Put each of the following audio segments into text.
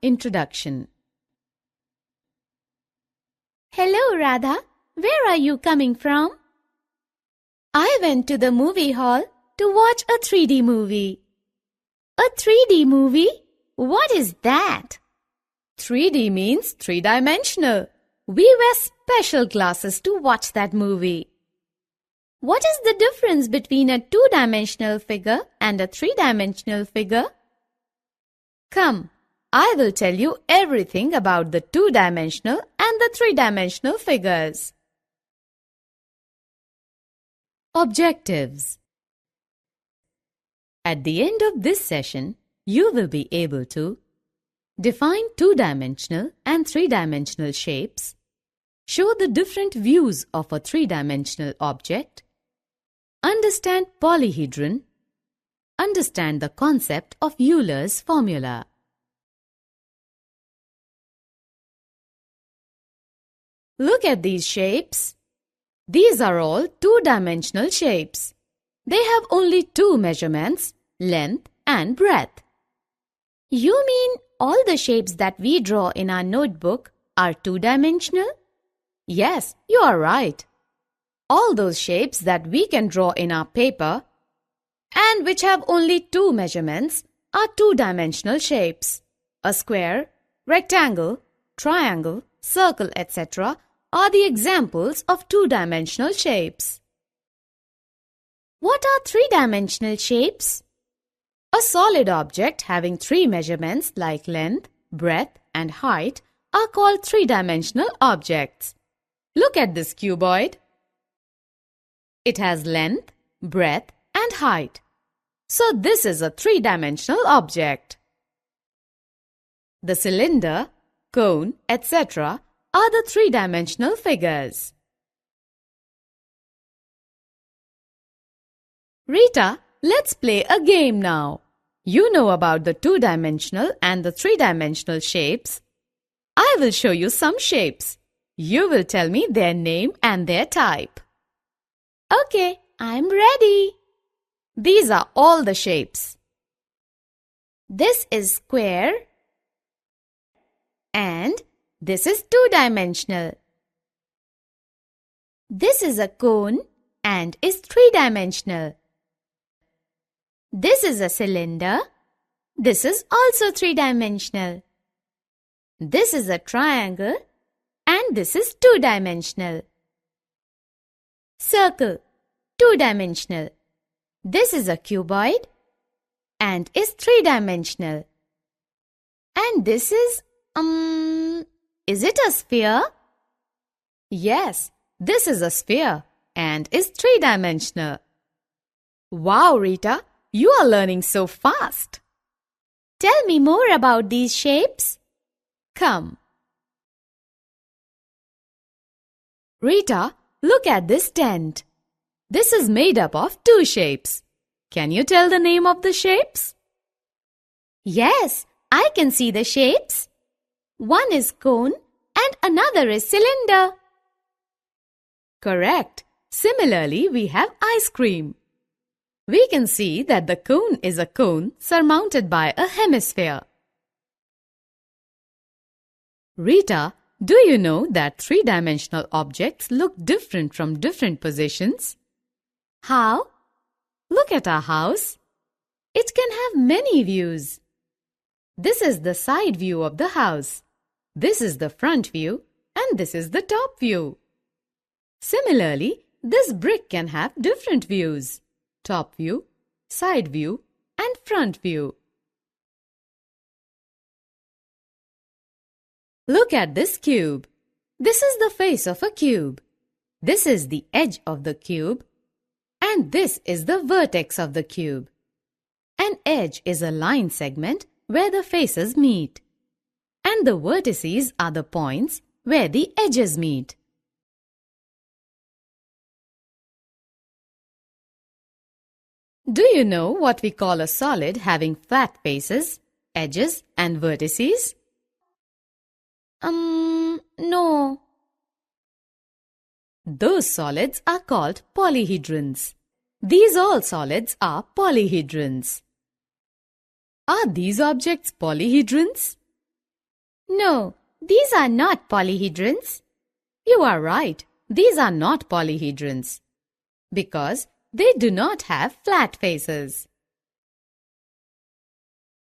Introduction. Hello, Radha. Where are you coming from? I went to the movie hall to watch a 3D movie. A 3D movie? What is that? 3D means three-dimensional. We wear special glasses to watch that movie. What is the difference between a two-dimensional figure and a three-dimensional figure? Come, I will tell you everything about the two-dimensional and the three-dimensional figures. Objectives. At the end of this session, you will be able to define two-dimensional and three-dimensional shapes, show the different views of a three-dimensional object, understand polyhedron, understand the concept of Euler's formula. Look at these shapes. These are all two-dimensional shapes. They have only two measurements, length and breadth. You mean all the shapes that we draw in our notebook are two-dimensional? Yes, you are right. All those shapes that we can draw in our paper and which have only two measurements are two-dimensional shapes. A square, rectangle, triangle, circle, etc. are the examples of two-dimensional shapes. What are three-dimensional shapes? A solid object having three measurements like length, breadth and height are called three-dimensional objects. Look at this cuboid. It has length, breadth and height. So this is a three-dimensional object. The cylinder, cone, etc. are the three-dimensional figures. Rita, let's play a game now. You know about the two-dimensional and the three-dimensional shapes. I will show you some shapes. You will tell me their name and their type. Okay, I'm ready. These are all the shapes. This is square and this is two-dimensional. This is a cone and is three-dimensional. This is a cylinder. This is also three-dimensional. This is a triangle and this is two-dimensional. Circle, two-dimensional. This is a cuboid and is three-dimensional. And this is it a sphere? Yes, this is a sphere and is three-dimensional. Wow, Rita, you are learning so fast. Tell me more about these shapes. Come. Rita, look at this tent. This is made up of two shapes. Can you tell the name of the shapes? Yes, I can see the shapes. One is cone and another is cylinder. Correct. Similarly, we have ice cream. We can see that the cone is a cone surmounted by a hemisphere. Rita, do you know that three-dimensional objects look different from different positions? How? Look at our house. It can have many views. This is the side view of the house. This is the front view and this is the top view. Similarly, this brick can have different views. Top view, side view and front view. Look at this cube. This is the face of a cube. This is the edge of the cube and this is the vertex of the cube. An edge is a line segment where the faces meet and the vertices are the points where the edges meet. Do you know what we call a solid having flat faces, edges and vertices? No. Those solids are called polyhedrons. These all solids are polyhedrons. Are these objects polyhedrons? No, these are not polyhedrons. You are right, these are not polyhedrons because they do not have flat faces.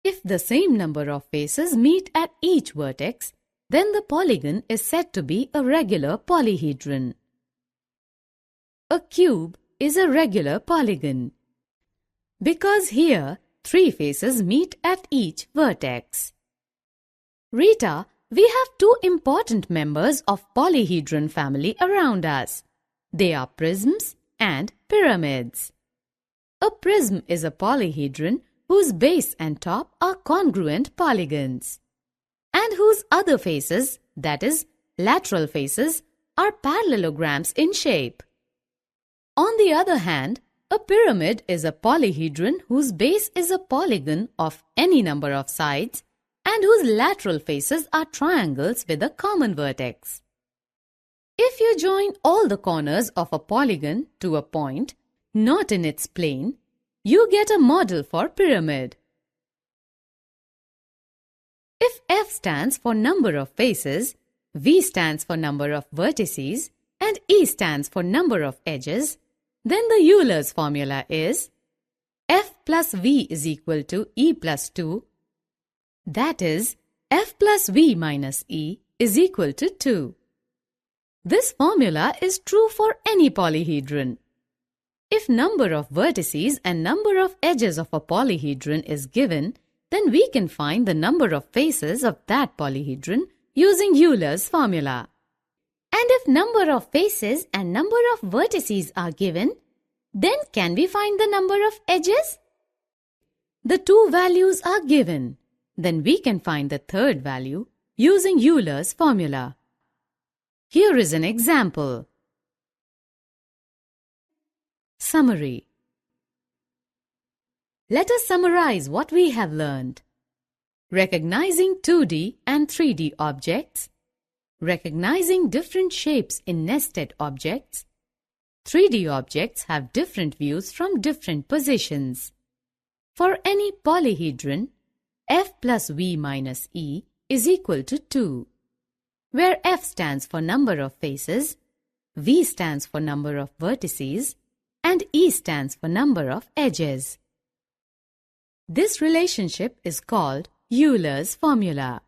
If the same number of faces meet at each vertex, then the polygon is said to be a regular polyhedron. A cube is a regular polygon because here 3 faces meet at each vertex. Rita, we have 2 important members of polyhedron family around us. They are prisms and pyramids. A prism is a polyhedron whose base and top are congruent polygons, and whose other faces, that is, lateral faces, are parallelograms in shape. On the other hand, a pyramid is a polyhedron whose base is a polygon of any number of sides and whose lateral faces are triangles with a common vertex. If you join all the corners of a polygon to a point not in its plane, you get a model for pyramid. If F stands for number of faces, V stands for number of vertices, and E stands for number of edges, then the Euler's formula is F plus V is equal to E plus 2. That is, F plus V minus E is equal to 2. This formula is true for any polyhedron. If number of vertices and number of edges of a polyhedron is given, then we can find the number of faces of that polyhedron using Euler's formula. And if number of faces and number of vertices are given, then can we find the number of edges? The 2 values are given. Then we can find the third value using Euler's formula. Here is an example. Summary. Let us summarize what we have learned. Recognizing 2D and 3D objects. Recognizing different shapes in nested objects. 3D objects have different views from different positions. For any polyhedron, F plus V minus E is equal to 2, where F stands for number of faces, V stands for number of vertices, and E stands for number of edges. This relationship is called Euler's formula.